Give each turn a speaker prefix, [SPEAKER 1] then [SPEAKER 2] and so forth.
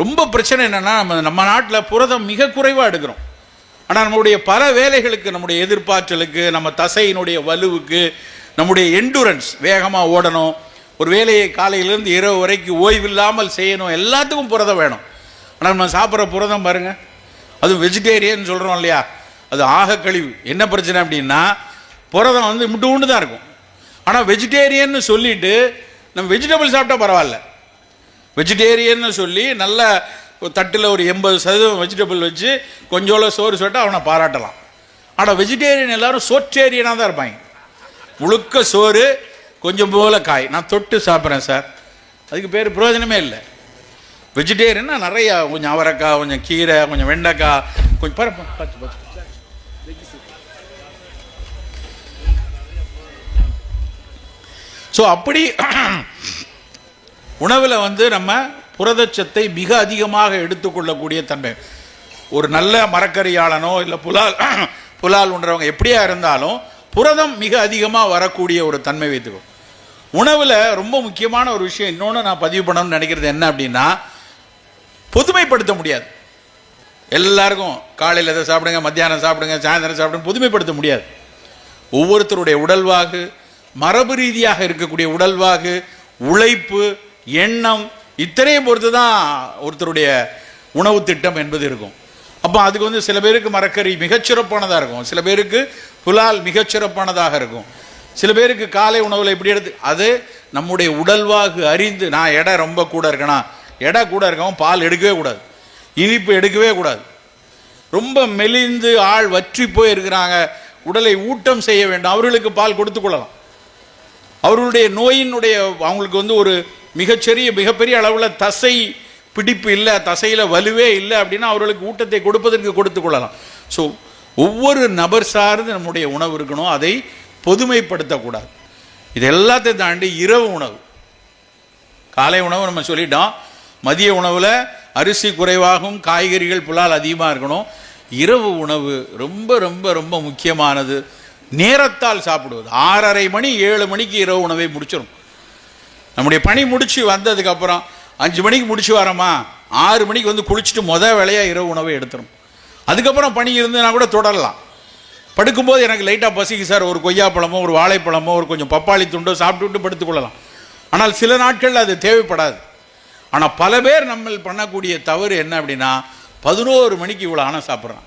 [SPEAKER 1] ரொம்ப பிரச்சனை என்னென்னா நம்ம நாட்டில் புரதம் மிக குறைவாக எடுக்கிறோம். ஆனால் நம்முடைய பல வேலைகளுக்கு, நம்முடைய எதிர்பார்த்தலுக்கு, நம்ம தசையினுடைய வலுவுக்கு, நம்முடைய எண்டூரன்ஸ், வேகமாக ஓடணும், ஒரு வேலையை காலையிலேருந்து இரவு வரைக்கும் ஓய்வில்லாமல் செய்யணும், எல்லாத்துக்கும் புரதம் வேணும். ஆனால் நம்ம சாப்பிட்ற புரதம் பாருங்கள், அதுவும் வெஜிடேரியன் சொல்கிறோம் இல்லையா, அது ஆக கழிவு. என்ன பிரச்சனை அப்படின்னா புரதம் வந்து முட்டு தான் இருக்கும். ஆனால் வெஜிடேரியன்னு சொல்லிட்டு நம்ம வெஜிடபிள் சாப்பிட்டா பரவாயில்ல, வெஜிடேரியன்னு சொல்லி நல்ல தட்டில் ஒரு 80% வெஜிடபிள் வச்சு கொஞ்சோல சோறு சொட்டால் அவனை பாராட்டலாம். ஆனால் வெஜிடேரியன் எல்லாரும் சோற்றேரியனாக தான் இருப்பாங்க. முழுக்க சோறு கொஞ்சம் போல காய், நான் தொட்டு சாப்பிட்றேன் சார், அதுக்கு பேர் பிரயோஜனமே இல்லை. வெஜிடேரியன்னா நிறையா, கொஞ்சம் அவரைக்காய், கொஞ்சம் கீரை, கொஞ்சம் வெண்டைக்காய், கொஞ்சம் பருப்பு. ஸோ அப்படி உணவில் வந்து நம்ம புரதச்சத்தை மிக அதிகமாக எடுத்துக்கொள்ளக்கூடிய தன்மை. ஒரு நல்ல மரக்கறியாளனோ இல்லை புலால் உண்றவங்க எப்படியா இருந்தாலும் புரதம் மிக அதிகமாக வரக்கூடிய ஒரு தன்மை வைத்துக்கும். உணவில் ரொம்ப முக்கியமான ஒரு விஷயம் இன்னொன்று நான் பதிவு பண்ணணும்னு நினைக்கிறது என்ன அப்படின்னா, பொதுமைப்படுத்த முடியாது. எல்லாருக்கும் காலையில் எதை சாப்பிடுங்க, மத்தியானம் சாப்பிடுங்க, சாயந்தரம் சாப்பிடுங்க, பொதுமைப்படுத்த முடியாது. ஒவ்வொருத்தருடைய உடல்வாகு, மரபு ரீதியாக இருக்கக்கூடிய உடல்வாகு, உழைப்பு, எண்ணம், இத்தனையும் பொறுத்து தான் ஒருத்தருடைய உணவு திட்டம் என்பது இருக்கும். அப்போ அதுக்கு வந்து சில பேருக்கு மரக்கறி மிகச்சிறப்பானதாக இருக்கும், சில பேருக்கு புலால் மிகச்சிறப்பானதாக இருக்கும், சில பேருக்கு காலை உணவில் எப்படி எடுத்து, அது நம்முடைய உடல்வாகு அறிந்து. நான் எடை ரொம்ப கூட இருக்கேனா, எடை கூட இருக்கவும் பால் எடுக்கவே கூடாது, இனிப்பு எடுக்கவே கூடாது. ரொம்ப மெலிந்து ஆள் வற்றி போய் இருக்கிறாங்க, உடலை ஊட்டம் செய்ய வேண்டும், அவர்களுக்கு பால் கொடுத்து கொள்ளலாம். அவர்களுடைய நோயினுடைய அவங்களுக்கு வந்து ஒரு மிகப்பெரிய அளவில் தசை பிடிப்பு இல்லை, தசையில் வலுவே இல்லை அப்படின்னா அவர்களுக்கு ஊட்டத்தை கொடுப்பதற்கு கொடுத்து கொள்ளலாம். ஸோ ஒவ்வொரு நபர் சார்ந்து நம்முடைய உணவு இருக்கணும், அதை பொதுமைப்படுத்தக்கூடாது. இது எல்லாத்தையும் தாண்டி இரவு உணவு, காலை உணவு நம்ம சொல்லிட்டோம், மதிய உணவில் அரிசி குறைவாகவும் காய்கறிகள் புலால் அதிகமாக இருக்கணும். இரவு உணவு ரொம்ப ரொம்ப ரொம்ப முக்கியமானது. நேரத்தால் சாப்பிடுவது. 6:30 மணி 7 மணிக்கு இரவு உணவை முடிச்சிடும். நம்முடைய பணி முடிச்சு வந்ததுக்கப்புறம் 5 மணிக்கு முடிச்சு வரோமா, 6 மணிக்கு வந்து குளிச்சுட்டு வேலையாக இரவு உணவை எடுத்துடும். அதுக்கப்புறம் பணி இருந்ததுன்னா கூட தொடரலாம். படுக்கும்போது எனக்கு லைட்டாக பசிக்கு சார், ஒரு கொய்யாப்பழமோ ஒரு வாழைப்பழமோ ஒரு கொஞ்சம் பப்பாளி துண்டோ சாப்பிட்டு படுத்துக்கொள்ளலாம். ஆனால் சில நாட்கள் அது தேவைப்படாது. ஆனால் பல பேர் நம்ம பண்ணக்கூடிய தவறு என்ன அப்படின்னா 11 மணிக்கு இவ்வளோ ஆனால் சாப்பிட்றான்.